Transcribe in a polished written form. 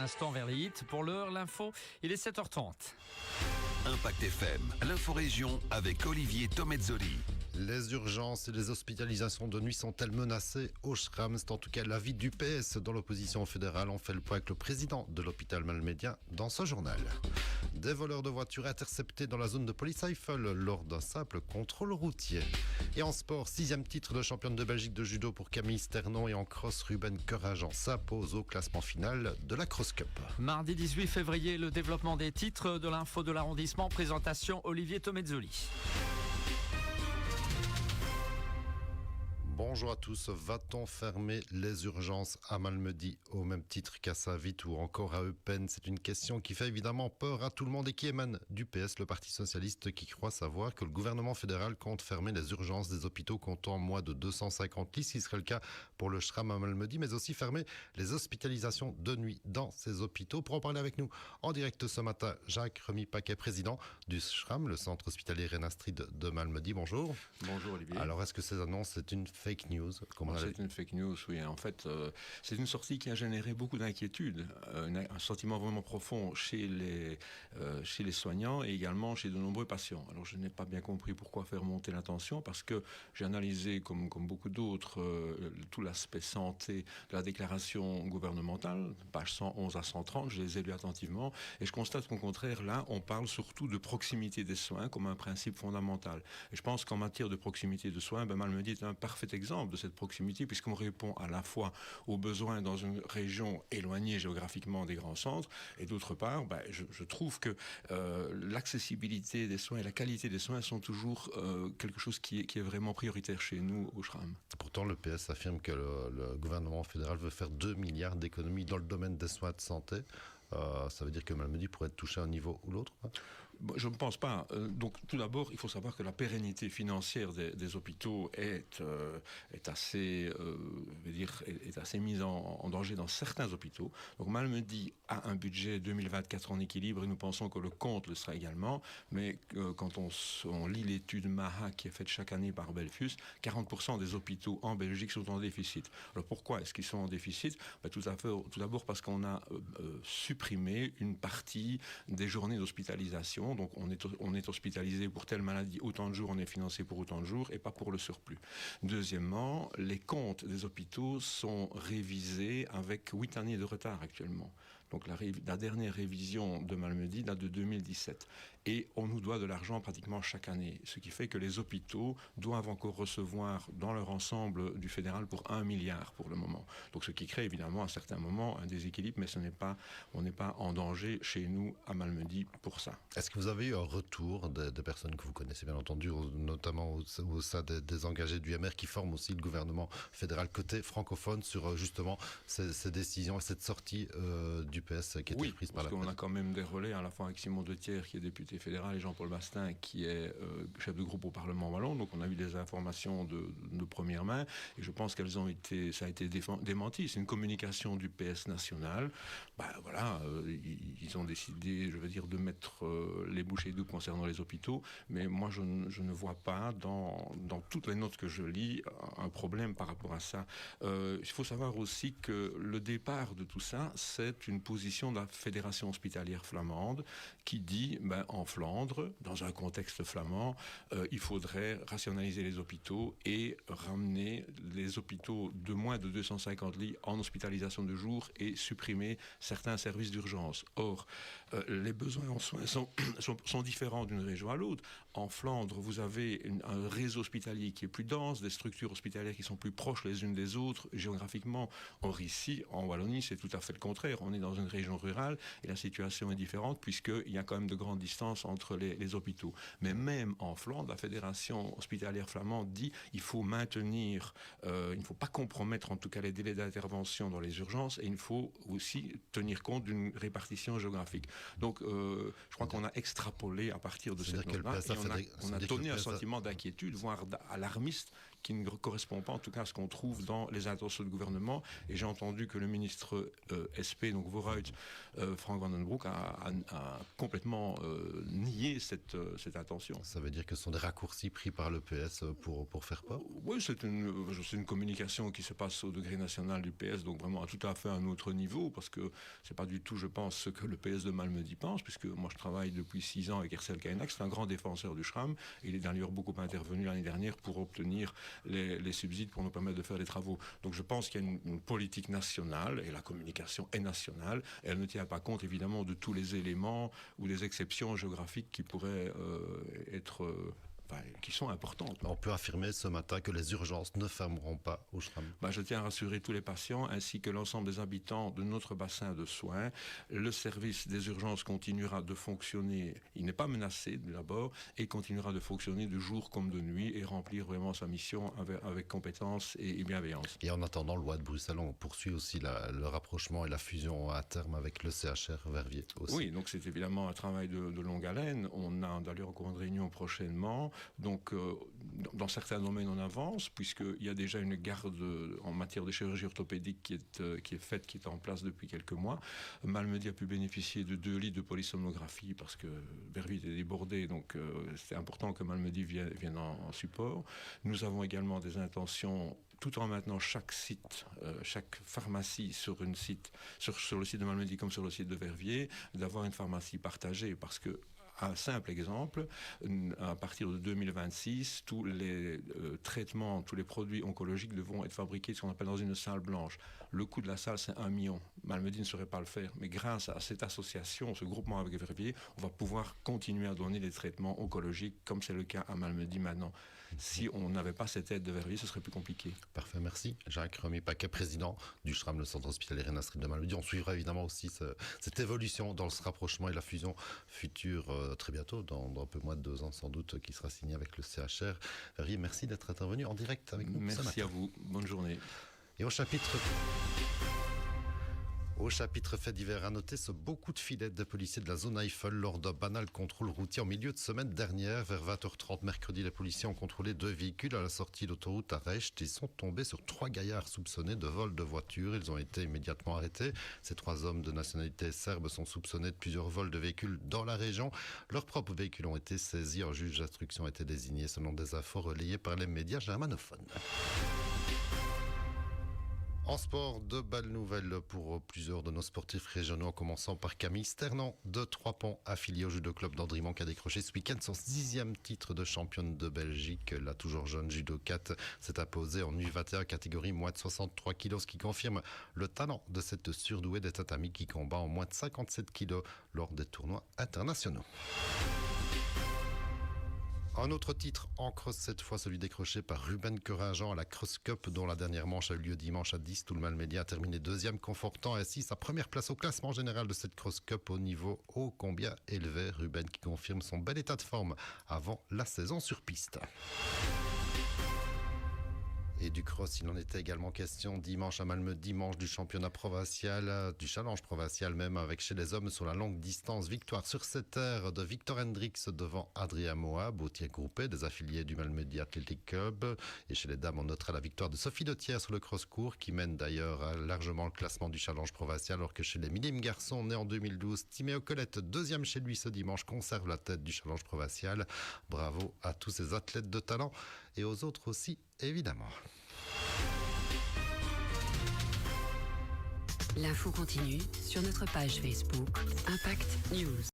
Instant vers les hits. Pour l'heure, l'info, il est 7h30. Impact FM, l'info-région avec Olivier Tomezzoli. Les urgences et les hospitalisations de nuit sont-elles menacées au SRAM? C'est en tout cas l'avis du PS dans l'opposition fédérale. On fait le point avec le président de l'hôpital malmédien dans ce journal. Des voleurs de voitures interceptés dans la zone de police Eiffel lors d'un simple contrôle routier. Et en sport, 6e titre de championne de Belgique de judo pour Camille Sternon, et en cross, Ruben Corageant s'impose au classement final de la Cross Cup. Mardi 18 février, le développement des titres de l'info de l'arrondissement. Présentation Olivier Tomezzoli. Bonjour à tous. Va-t-on fermer les urgences à Malmedy au même titre qu'à Saint-Vith ou encore à Eupen? C'est une question qui fait évidemment peur à tout le monde et qui émane du PS, le Parti Socialiste, qui croit savoir que le gouvernement fédéral compte fermer les urgences des hôpitaux comptant moins de 250 lits, ce qui serait le cas pour le SRAM à Malmedy, mais aussi fermer les hospitalisations de nuit dans ces hôpitaux. Pour en parler avec nous en direct ce matin, Jacques Remy-Paquet, président du SRAM, le centre hospitalier Reine-Astrid de Malmedy. Bonjour. Bonjour Olivier. Alors, est-ce que ces annonces, c'est une fake news? C'est une fake news, oui. En fait, c'est une sortie qui a généré beaucoup d'inquiétudes, un sentiment vraiment profond chez les soignants et également chez de nombreux patients. Alors, je n'ai pas bien compris pourquoi faire monter la tension, parce que j'ai analysé, comme beaucoup d'autres, tout l'aspect santé de la déclaration gouvernementale, pages 111 à 130, je les ai lus attentivement, et je constate qu'au contraire, là, on parle surtout de proximité des soins comme un principe fondamental. Et je pense qu'en matière de proximité de soins, Malmedy est un parfait exemple de cette proximité, puisqu'on répond à la fois aux besoins dans une région éloignée géographiquement des grands centres, et d'autre part, je trouve que l'accessibilité des soins et la qualité des soins sont toujours quelque chose qui est vraiment prioritaire chez nous au SRAM. Pourtant, le PS affirme que le gouvernement fédéral veut faire 2 milliards d'économies dans le domaine des soins de santé. Ça veut dire que Malmedy pourrait être touché à un niveau ou l'autre? Je ne pense pas. Donc, tout d'abord, il faut savoir que la pérennité financière des hôpitaux est assez mise en danger dans certains hôpitaux. Donc, Malmedy a un budget 2024 en équilibre et nous pensons que le compte le sera également. Mais quand on lit l'étude MAHA qui est faite chaque année par Belfus, 40% des hôpitaux en Belgique sont en déficit. Alors, pourquoi est-ce qu'ils sont en déficit? Tout d'abord parce qu'on a supprimer une partie des journées d'hospitalisation. Donc on est hospitalisé pour telle maladie autant de jours, on est financé pour autant de jours et pas pour le surplus. Deuxièmement, les comptes des hôpitaux sont révisés avec 8 années de retard actuellement. Donc la dernière révision de Malmedy date de 2017. Et on nous doit de l'argent pratiquement chaque année. Ce qui fait que les hôpitaux doivent encore recevoir dans leur ensemble du fédéral pour 1 milliard pour le moment. Donc ce qui crée évidemment à certains moments un déséquilibre, mais on n'est pas en danger chez nous à Malmedy pour ça. Est-ce que vous avez eu un retour de personnes que vous connaissez bien entendu, notamment au sein des engagés du MR qui forment aussi le gouvernement fédéral côté francophone sur justement ces décisions et cette sortie du PS qui a été prise par la presse? Oui, parce qu'on a quand même des relais à la fois avec Simon Dethier qui est député fédéral et Jean-Paul Bastin qui est chef de groupe au Parlement wallon. Donc on a eu des informations de première main et je pense ça a été démenti. C'est une communication du PS national. Ils ont décidé, de mettre les bouchées doubles concernant les hôpitaux, mais moi je ne vois pas dans toutes les notes que je lis un problème par rapport à ça. Il faut savoir aussi que le départ de tout ça, c'est une position de la Fédération hospitalière flamande qui dit, en Flandre, dans un contexte flamand, il faudrait rationaliser les hôpitaux et ramener les hôpitaux de moins de 250 lits en hospitalisation de jour et supprimer certains services d'urgence. Or, les besoins en soins sont différents d'une région à l'autre. En Flandre, vous avez un réseau hospitalier qui est plus dense, des structures hospitalières qui sont plus proches les unes des autres géographiquement. Or ici, en Wallonie, c'est tout à fait le contraire. On est dans une région rurale et la situation est différente puisqu'il y a quand même de grandes distances entre les hôpitaux. Mais même en Flandre, la Fédération hospitalière flamande dit il faut maintenir, il ne faut pas compromettre en tout cas les délais d'intervention dans les urgences et il faut aussi tenir compte d'une répartition géographique. Donc, je crois qu'on a extrapolé à partir de cette note-là et on a donné un sentiment d'inquiétude, voire alarmiste, qui ne correspond pas en tout cas à ce qu'on trouve dans les intentions du gouvernement. Et j'ai entendu que le ministre SP, donc vos Reut, Frank Vandenbroek a complètement nié cette intention. Ça veut dire que ce sont des raccourcis pris par le PS pour faire peur? Oui, c'est une communication qui se passe au degré national du PS, donc vraiment à tout à fait un autre niveau, parce que c'est pas du tout, je pense, ce que le PS de Malmedy pense, puisque moi je travaille depuis 6 ans avec Ersel Kaynak, c'est un grand défenseur du SRAM. Il est d'ailleurs beaucoup intervenu l'année dernière pour obtenir les subsides pour nous permettre de faire des travaux. Donc je pense qu'il y a une politique nationale, et la communication est nationale. Elle ne tient pas compte évidemment de tous les éléments ou des exceptions géographiques qui pourraient qui sont importantes. On peut affirmer ce matin que les urgences ne fermeront pas au SRAM. Je tiens à rassurer tous les patients ainsi que l'ensemble des habitants de notre bassin de soins. Le service des urgences continuera de fonctionner. Il n'est pas menacé d'abord et continuera de fonctionner de jour comme de nuit et remplir vraiment sa mission avec compétence et bienveillance. Et en attendant, loi de Bruxelles, on poursuit aussi le rapprochement et la fusion à terme avec le CHR Verviers aussi. Oui, donc c'est évidemment un travail de longue haleine. On a d'ailleurs encore une réunion prochainement. Donc, dans certains domaines, on avance, puisqu'il y a déjà une garde en matière de chirurgie orthopédique qui est faite, qui est en place depuis quelques mois. Malmedy a pu bénéficier de 2 lits de polysomnographie parce que Verviers était débordé, donc c'est important que Malmedy vienne en support. Nous avons également des intentions, tout en maintenant chaque site, chaque pharmacie sur le site de Malmedy comme sur le site de Verviers, d'avoir une pharmacie partagée, parce que un simple exemple, à partir de 2026, tous les traitements, tous les produits oncologiques devront être fabriqués ce qu'on appelle dans une salle blanche. Le coût de la salle, c'est 1 million. Malmedy ne saurait pas le faire. Mais grâce à cette association, ce groupement avec Verviers, on va pouvoir continuer à donner des traitements oncologiques, comme c'est le cas à Malmedy maintenant. Si on n'avait pas cette aide de Verviers, ce serait plus compliqué. Parfait, merci. Jacques Remy-Paquet, président du SRAM, le centre hospitalier Reine-Astrid de Malmedy. On suivra évidemment aussi cette évolution dans ce rapprochement et la fusion future très bientôt, dans un peu moins de 2 ans sans doute, qui sera signée avec le CHR. Verviers, merci d'être intervenu en direct avec nous. Merci à vous. Bonne journée. Et au chapitre fait divers, à noter ce beau coup de filet des policiers de la zone Eiffel lors d'un banal contrôle routier en milieu de semaine dernière. Vers 20h30 mercredi, les policiers ont contrôlé 2 véhicules à la sortie d'autoroute à Recht et sont tombés sur 3 gaillards soupçonnés de vol de voiture. Ils ont été immédiatement arrêtés. Ces 3 hommes de nationalité serbe sont soupçonnés de plusieurs vols de véhicules dans la région. Leurs propres véhicules ont été saisis. Un juge d'instruction a été désigné selon des infos relayées par les médias germanophones. En sport, de belles nouvelles pour plusieurs de nos sportifs régionaux, en commençant par Camille Sternan de Trois-Ponts, affiliée au judo club d'Andrimont, qui a décroché ce week-end son 6e titre de championne de Belgique. La toujours jeune judokate s'est imposée en U21 catégorie moins de 63 kg, ce qui confirme le talent de cette surdouée des tatamis qui combat en moins de 57 kg lors des tournois internationaux. Un autre titre en cross, cette fois celui décroché par Ruben Coringean à la Cross Cup, dont la dernière manche a eu lieu dimanche à 10. Tout le Malmedy a terminé 2e, confortant ainsi sa première place au classement général de cette Cross Cup au niveau ô combien élevé. Ruben qui confirme son bel état de forme avant la saison sur piste. Et du cross, il en était également question dimanche à Malmedy, dimanche du championnat provincial, du challenge provincial même, avec chez les hommes sur la longue distance. Victoire sur cette terre de Victor Hendricks devant Adrien Moab au tir groupé des affiliés du Malmedy Athletic Club. Et chez les dames, on notera la victoire de Sophie Detière sur le cross-court, qui mène d'ailleurs largement le classement du challenge provincial, alors que chez les minimes garçons nés en 2012, Timéo Colette, 2e chez lui ce dimanche, conserve la tête du challenge provincial. Bravo à tous ces athlètes de talent et aux autres aussi, évidemment. L'info continue sur notre page Facebook Impact News.